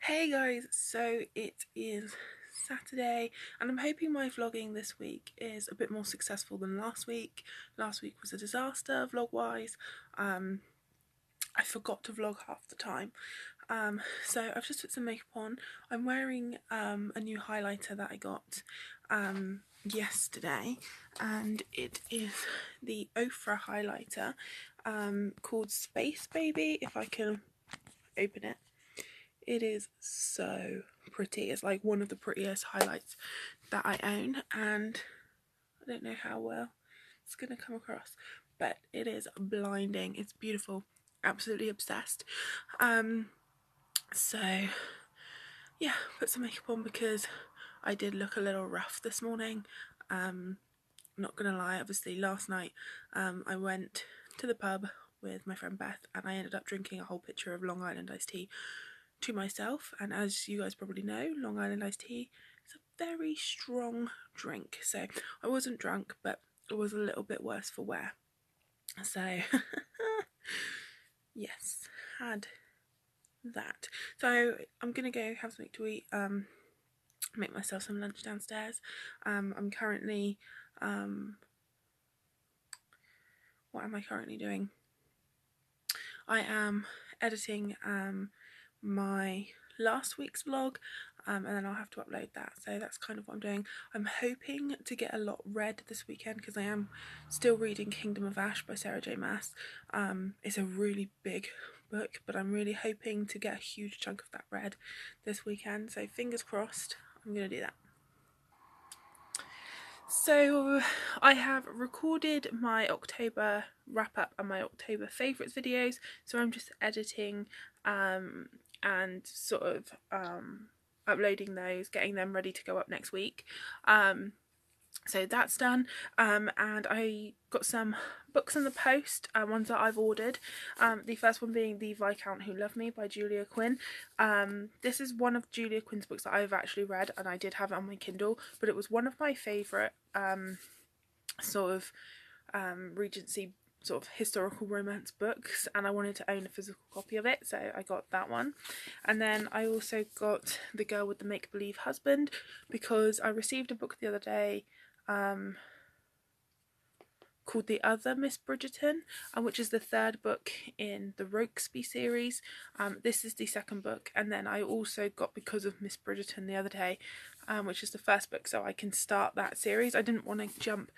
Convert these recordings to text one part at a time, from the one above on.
Hey guys, so it is Saturday and I'm hoping my vlogging this week is a bit more successful than last week. Last week was a disaster vlog wise. I forgot to vlog half the time. So I've just put some makeup on. I'm wearing a new highlighter that I got yesterday, and it is the Ofra highlighter called Space Baby, if I can open it. It is so pretty. It's like one of the prettiest highlights that I own, and I don't know how well it's going to come across, but it is blinding. It's beautiful. Absolutely obsessed. So yeah, put some makeup on because I did look a little rough this morning. Not gonna lie, obviously last night I went to the pub with my friend Beth and I ended up drinking a whole pitcher of Long Island iced tea to myself, and as you guys probably know, Long Island iced tea is a very strong drink, so I wasn't drunk but it was a little bit worse for wear. So yes, had that. So I'm gonna go have something to eat, make myself some lunch downstairs. I'm currently what am I currently doing? I am editing my last week's vlog, and then I'll have to upload that, so that's kind of what I'm doing. I'm hoping to get a lot read this weekend because I am still reading Kingdom of Ash by Sarah J Maas. It's a really big book, but I'm really hoping to get a huge chunk of that read this weekend, so fingers crossed I'm going to do that. So I have recorded my October wrap up and my October favourites videos, so I'm just editing and sort of uploading those, getting them ready to go up next week. So that's done, and I got some books in the post, ones that I've ordered. The first one being The Viscount Who Loved Me by Julia Quinn. This is one of Julia Quinn's books that I've actually read, and I did have it on my Kindle, but it was one of my favourite sort of Regency sort of historical romance books, and I wanted to own a physical copy of it, so I got that one. And then I also got The Girl with the Make-Believe Husband because I received a book the other day called The Other Miss Bridgerton, which is the third book in the Rokesby series. This is the second book, and then I also got Because of Miss Bridgerton the other day, which is the first book, so I can start that series. I didn't want to jump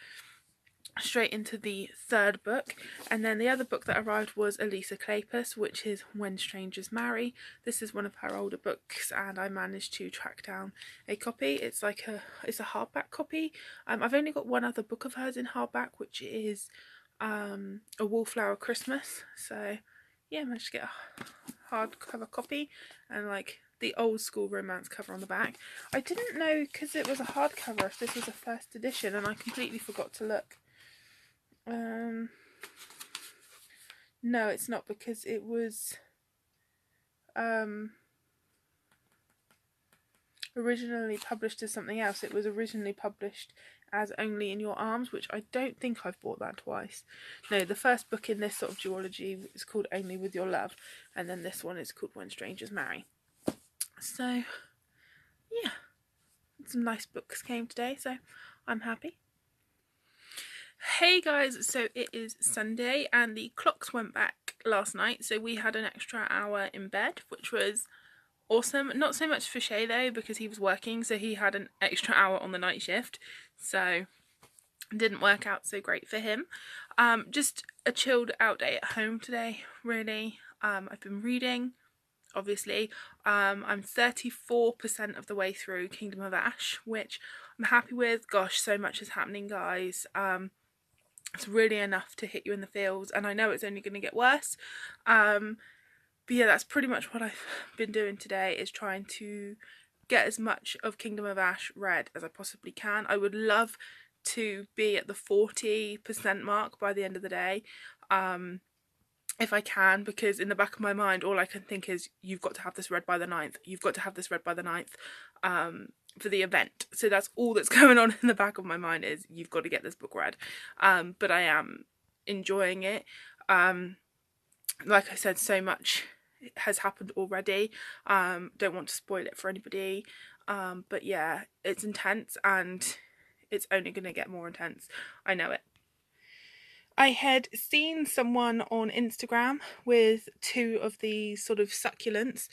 straight into the third book. And then the other book that arrived was Elisa Clapus, which is When Strangers Marry. This is one of her older books, and I managed to track down a copy. It's a hardback copy. I've only got one other book of hers in hardback, which is A Wallflower Christmas. So yeah, I managed to get a hardcover copy and like the old school romance cover on the back. I didn't know, because it was a hardcover, if this was a first edition, and I completely forgot to look. No, it's not, because it was originally published as something else. It was originally published as Only in Your Arms, which I don't think I've bought that twice. No, the first book in this sort of duology is called Only with Your Love, and then this one is called When Strangers Marry. So yeah, some nice books came today, so I'm happy. Hey guys, so it is Sunday and the clocks went back last night, so we had an extra hour in bed, which was awesome. Not so much for Shay though, because he was working, so he had an extra hour on the night shift, so it didn't work out so great for him. Just a chilled out day at home today, really. I've been reading, obviously. I'm 34% of the way through Kingdom of Ash, which I'm happy with. Gosh, so much is happening, guys. It's really enough to hit you in the feels, and I know it's only going to get worse. But yeah, that's pretty much what I've been doing today, is trying to get as much of Kingdom of Ash read as I possibly can. I would love to be at the 40% mark by the end of the day, if I can, because in the back of my mind all I can think is, you've got to have this read by the 9th, you've got to have this read by the 9th, for the event. So that's all that's going on in the back of my mind, is you've got to get this book read. But I am enjoying it. Like I said, so much has happened already. Don't want to spoil it for anybody. But yeah, it's intense and it's only going to get more intense. I know it. I had seen someone on Instagram with 2 of these sort of succulents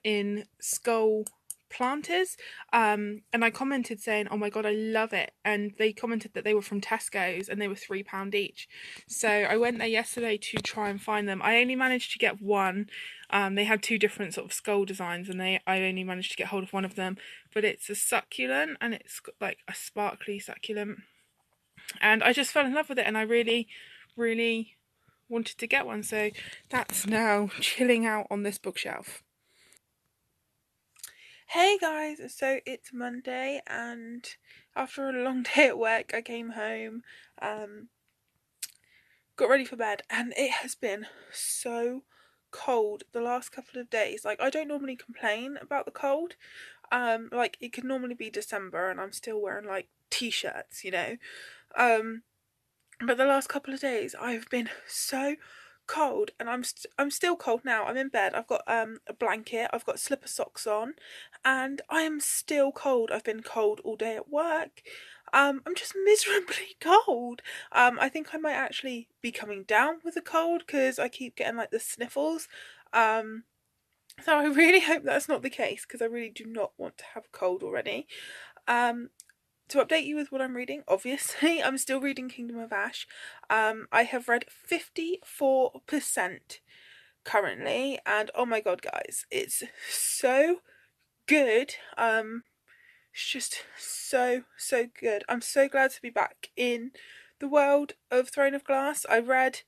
in skull planters, and I commented saying, oh my god, I love it, and they commented that they were from Tesco's and they were £3 each. So I went there yesterday to try and find them. I only managed to get one. They had 2 different sort of skull designs, and I only managed to get hold of one of them, but it's a succulent and it's got like a sparkly succulent, and I just fell in love with it, and I really wanted to get one, so that's now chilling out on this bookshelf. Hey guys, so it's Monday, and after a long day at work I came home, got ready for bed, and it has been so cold the last couple of days. Like, I don't normally complain about the cold, like it could normally be December and I'm still wearing like t-shirts, you know, but the last couple of days I've been so cold, and I'm still cold now. I'm in bed. I've got a blanket. I've got slipper socks on, and I am still cold. I've been cold all day at work. I'm just miserably cold. I think I might actually be coming down with the cold because I keep getting like the sniffles. So I really hope that's not the case, because I really do not want to have a cold already. To update you with what I'm reading, obviously, I'm still reading Kingdom of Ash. I have read 54% currently, and oh my god, guys, it's so good. It's just so good. I'm so glad to be back in the world of Throne of Glass. I read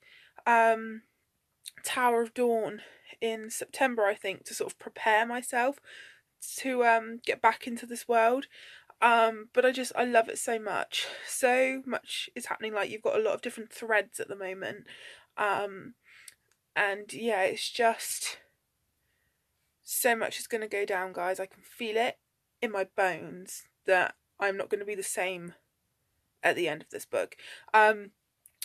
Tower of Dawn in September, I think, to sort of prepare myself to get back into this world. But I love it so much. So much is happening. Like, you've got a lot of different threads at the moment. And yeah, it's just so much is going to go down, guys. I can feel it in my bones that I'm not going to be the same at the end of this book.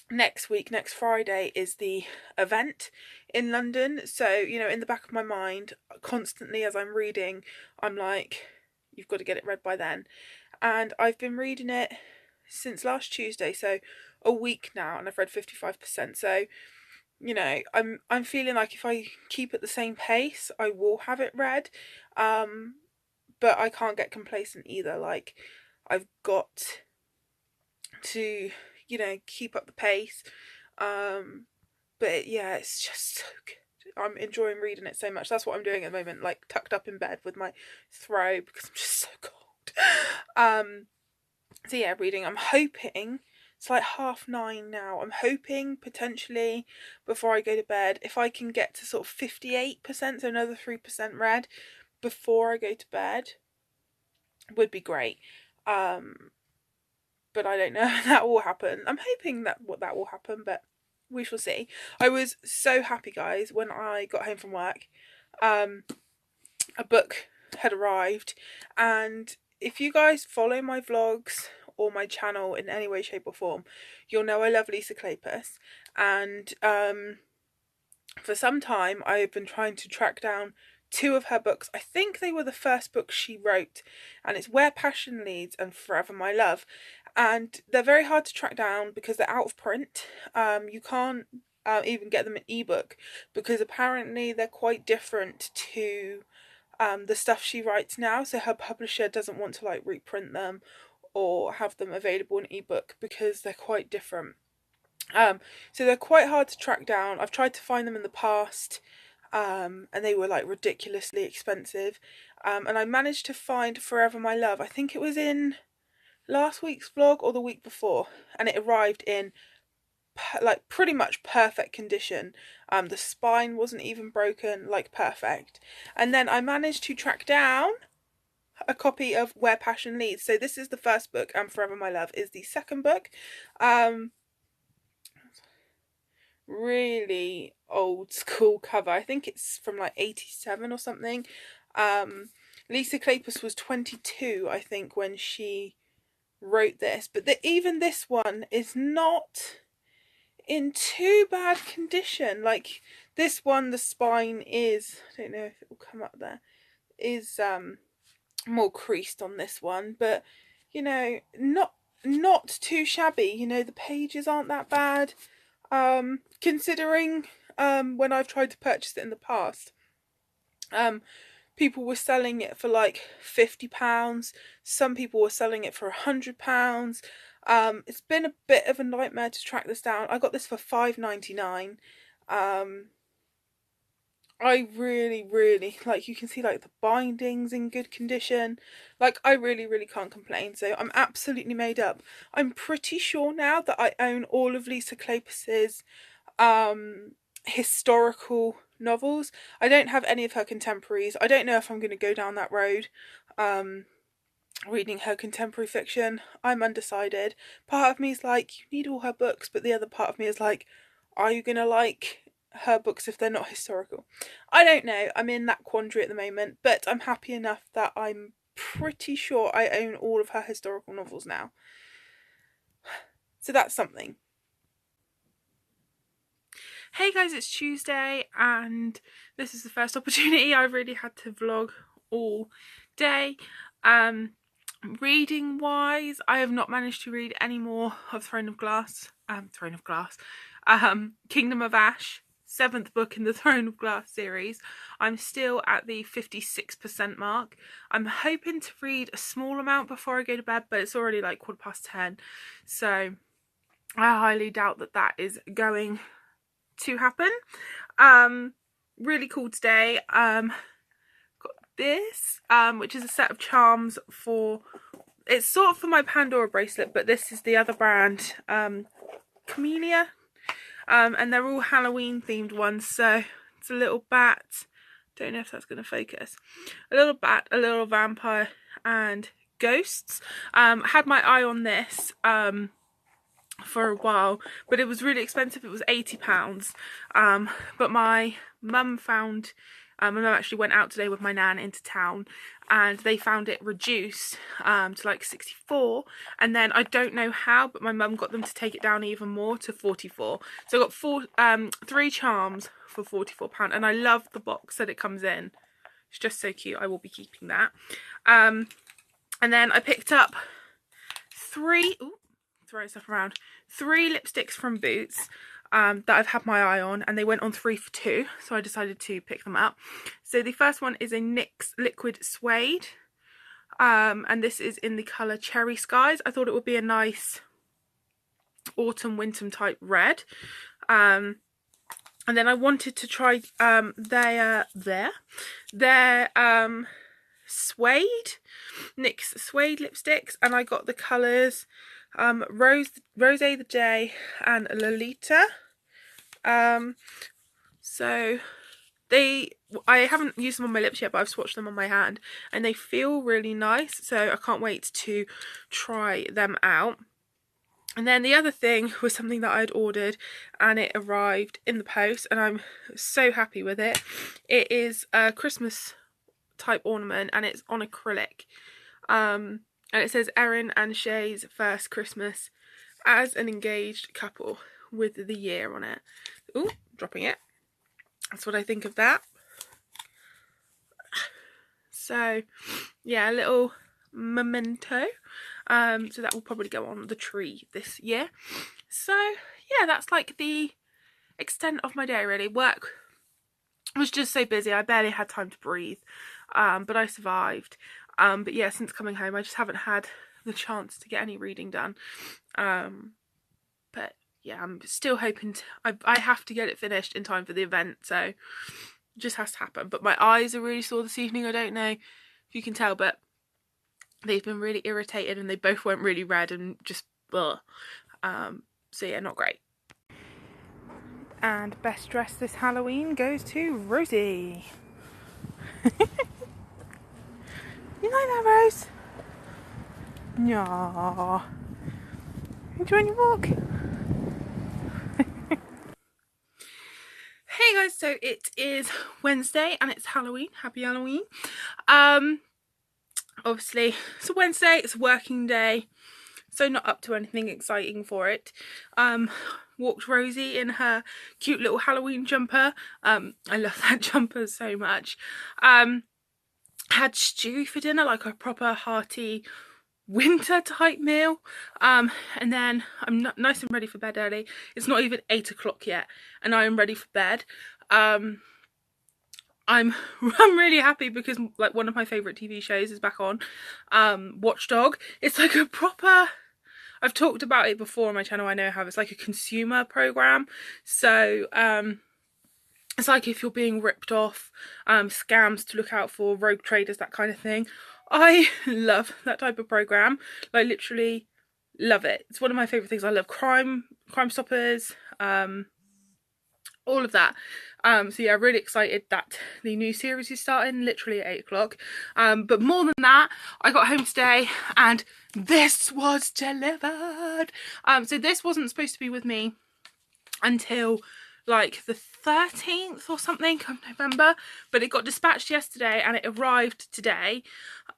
Next week, next Friday, is the event in London. So, you know, in the back of my mind, constantly as I'm reading, I'm like, you've got to get it read by then. And I've been reading it since last Tuesday, so a week now, and I've read 55%. So, you know, I'm feeling like if I keep at the same pace, I will have it read. But I can't get complacent either. Like, I've got to, you know, keep up the pace. But yeah, it's just so good. I'm enjoying reading it so much. That's what I'm doing at the moment, like tucked up in bed with my throw, because I'm just so cold. So yeah, reading. I'm hoping, it's like 9:30 now. I'm hoping potentially before I go to bed, if I can get to sort of 58%, so another 3% read before I go to bed, would be great. But I don't know if that will happen. I'm hoping that will happen, but we shall see. I was so happy, guys, when I got home from work. A book had arrived, and if you guys follow my vlogs or my channel in any way, shape or form, you'll know I love Lisa Kleypas, and for some time I've been trying to track down 2 of her books. I think they were the first books she wrote, and it's Where Passion Leads and Forever My Love, and they're very hard to track down because they're out of print. You can't even get them in ebook, because apparently they're quite different to the stuff she writes now, so her publisher doesn't want to like reprint them or have them available in ebook because they're quite different. So they're quite hard to track down. I've tried to find them in the past, and they were like ridiculously expensive. And I managed to find Forever My Love. I think it was in last week's vlog or the week before, and it arrived in like pretty much perfect condition. The spine wasn't even broken, like perfect. And then I managed to track down a copy of Where Passion Leads. So this is the first book, and Forever My Love is the second book. Really old school cover. I think it's from like 87 or something. Lisa Kleypas was 22, I think, when she wrote this, but even this one is not in too bad condition. Like, This one, the spine is, I don't know if it will come up there, is more creased on this one, but you know, not too shabby. You know, the pages aren't that bad, considering when I've tried to purchase it in the past. People were selling it for like £50. Some people were selling it for £100. It's been a bit of a nightmare to track this down. I got this for £5.99. I really like, you can see like the bindings in good condition. Like, I really can't complain. So I'm absolutely made up. I'm pretty sure now that I own all of Lisa Kleypas's historical novels. I don't have any of her contemporaries. I don't know if I'm going to go down that road, reading her contemporary fiction. I'm undecided. Part of me is like, you need all her books, but the other part of me is like, are you going to like her books if they're not historical? I don't know. I'm in that quandary at the moment, but I'm happy enough that I'm pretty sure I own all of her historical novels now. So that's something. Hey guys, it's Tuesday and this is the first opportunity I've really had to vlog all day. Reading wise, I have not managed to read any more of Kingdom of Ash, 7th book in the Throne of Glass series. I'm still at the 56% mark. I'm hoping to read a small amount before I go to bed, but it's already like 10:15, so I highly doubt that that is going to happen. Really cool today. Got this, which is a set of charms for, it's sort of for my Pandora bracelet, but this is the other brand, Camellia, and they're all Halloween themed ones. So it's a little bat, don't know if that's going to focus, a little bat, a little vampire, and ghosts. Had my eye on this for a while, but it was really expensive. It was £80. But my mum found, my mum actually went out today with my nan into town, and they found it reduced to like 64, and then I don't know how, but my mum got them to take it down even more to 44. So I got 3 charms for £44, and I love the box that it comes in. It's just so cute. I will be keeping that. And then I picked up 3 lipsticks from Boots that I've had my eye on, and they went on 3 for 2, so I decided to pick them up. So the first one is a NYX Liquid Suede, and this is in the colour Cherry Skies. I thought it would be a nice autumn winter type red. And then I wanted to try their suede, NYX suede lipsticks, and I got the colours Rose the J and Lolita. So I haven't used them on my lips yet, but I've swatched them on my hand and they feel really nice, so I can't wait to try them out. And then the other thing was something that I'd ordered and it arrived in the post, and I'm so happy with it. It is a Christmas type ornament and it's on acrylic. And it says Erin and Shay's first Christmas as an engaged couple with the year on it. Ooh, dropping it. That's what I think of that. So yeah, a little memento. So that will probably go on the tree this year. So yeah, that's like the extent of my day really. Work was just so busy, I barely had time to breathe, but I survived. But yeah, since coming home I just haven't had the chance to get any reading done. But yeah, I'm still hoping to, I have to get it finished in time for the event, so it just has to happen. But my eyes are really sore this evening. I don't know if you can tell, but they've been really irritated and they both went really red and just ugh. So yeah, not great. And best dress this Halloween goes to Rosie. You like that, Rose? Aww. Enjoying your walk? Hey guys, so it is Wednesday and it's Halloween. Happy Halloween. Obviously it's a Wednesday, it's a working day, so not up to anything exciting for it. walked Rosie in her cute little Halloween jumper. I love that jumper so much. Had stew for dinner, like a proper hearty winter type meal, and then I'm nice and ready for bed early. It's not even 8 o'clock yet and I am ready for bed. I'm really happy because like one of my favorite TV shows is back on, Watchdog. It's like a proper, I've talked about it before on my channel, I know how it's like a consumer program. So it's like if you're being ripped off, scams to look out for, rogue traders, that kind of thing. I love that type of program. Like literally love it. It's one of my favorite things. I love Crime Stoppers, all of that. So yeah, really excited that the new series is starting literally at 8 o'clock. But more than that, I got home today and this was delivered. So this wasn't supposed to be with me until like the 13th or something of November, but it got dispatched yesterday and it arrived today.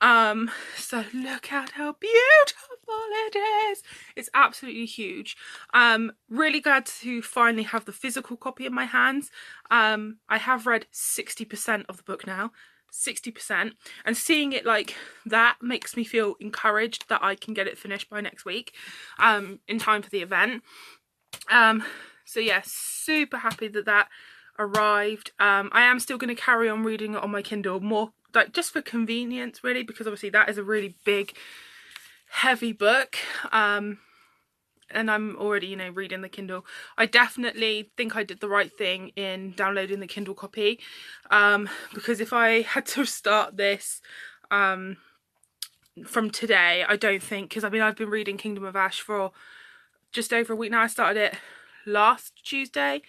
So look at how beautiful it is. It's absolutely huge. Really glad to finally have the physical copy in my hands. I have read 60% of the book now. 60%, and seeing it like that makes me feel encouraged that I can get it finished by next week, in time for the event. So yeah, super happy that that arrived. I am still going to carry on reading it on my Kindle, more like just for convenience really, because obviously that is a really big heavy book, and I'm already, you know, reading the Kindle. I definitely think I did the right thing in downloading the Kindle copy, because if I had to start this from today, I don't think, because I mean I've been reading Kingdom of Ash for just over a week now. I started it last Tuesday,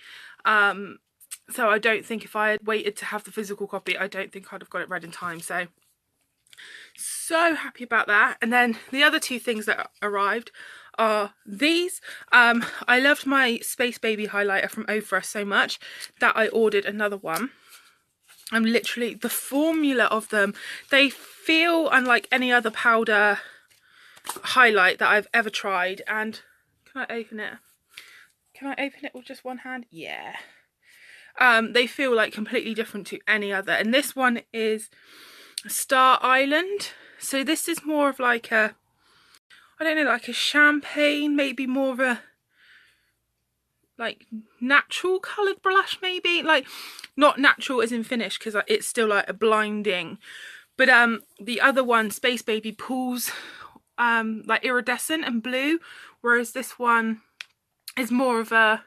so I don't think if I had waited to have the physical copy, I don't think I'd have got it read in time. So happy about that. And then the other two things that arrived are these. I loved my Space Baby highlighter from Ofra so much that I ordered another one. I'm literally, the formula of them, they feel unlike any other powder highlight that I've ever tried. And can I open it? Can I open it with just one hand? Yeah. They feel like completely different to any other. And this one is Star Island. So this is more of like a, I don't know, like a champagne, maybe more of a like natural coloured blush maybe. Like not natural as in finish, because it's still like a blinding. But the other one, Space Baby, pulls like iridescent and blue, whereas this one is more of a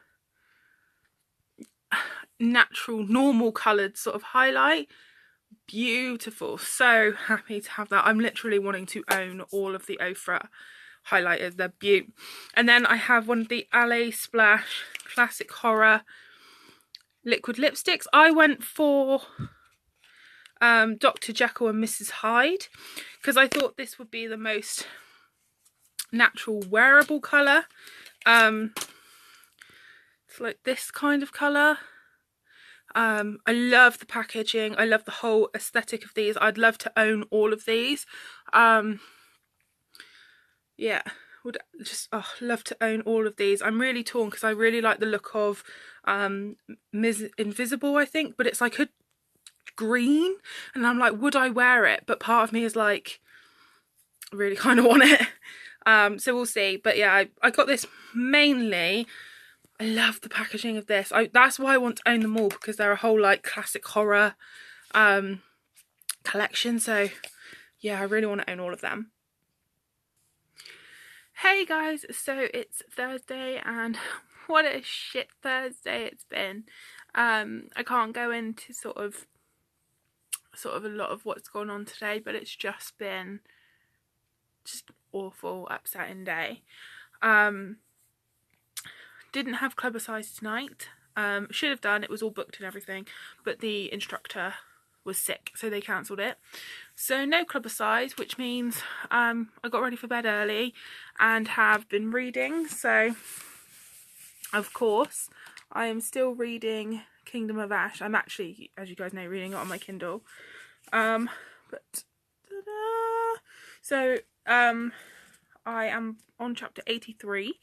natural, normal coloured sort of highlight. Beautiful. So happy to have that. I'm literally wanting to own all of the Ofra highlighters. They're beaut. And then I have one of the Alley Splash Classic Horror liquid lipsticks. I went for Dr. Jekyll and Mrs. Hyde because I thought this would be the most natural wearable colour. It's like this kind of colour. I love the packaging. I love the whole aesthetic of these. I'd love to own all of these. Yeah, would just love to own all of these. I'm really torn because I really like the look of Ms. Invisible, I think, but it's like a green and I'm like, would I wear it? But part of me is like, I really kind of want it. So we'll see. But yeah, I got this mainly. I love the packaging of this. That's why I want to own them all, because they're a whole like classic horror collection. So yeah, I really want to own all of them. Hey guys, so it's Thursday and what a shit Thursday it's been. I can't go into sort of a lot of what's gone on today, but it's just been just awful, upsetting day. Didn't have clubber-size tonight. Should have done, it was all booked and everything, but the instructor was sick, so they cancelled it. So no clubber-size, which means I got ready for bed early and have been reading. So of course I am still reading Kingdom of Ash. I'm actually, as you guys know, reading it on my Kindle. So I am on chapter 83.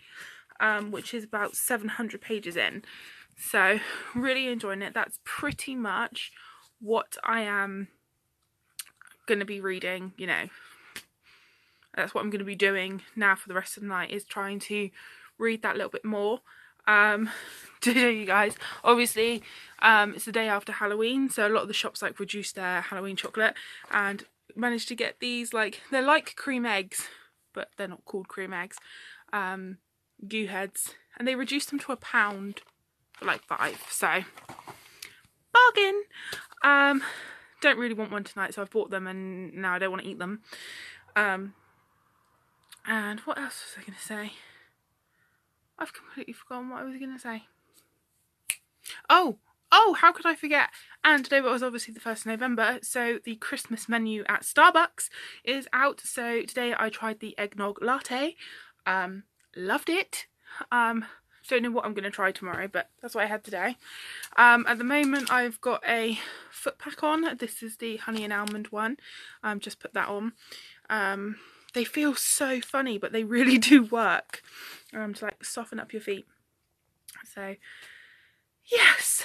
which is about 700 pages in. So really enjoying it. That's pretty much what I am going to be reading, you know. That's what I'm going to be doing now for the rest of the night, is trying to read that little bit more. To show you guys, obviously it's the day after Halloween, so a lot of the shops like reduced their Halloween chocolate, and managed to get these, like, they're like cream eggs, but they're not called cream eggs, goo heads, and they reduced them to £1 for like 5, so bargain. Don't really want one tonight, so I've bought them and now I don't want to eat them. And what else was I going to say? I've completely forgotten what I was going to say. Oh, how could I forget? And today was obviously the 1st of November, so the Christmas menu at Starbucks is out. So today I tried the eggnog latte. Loved it. Don't know what I'm going to try tomorrow, but that's what I had today. At the moment I've got a foot pack on. This is the honey and almond one. Just put that on. They feel so funny, but they really do work to like soften up your feet. So yes,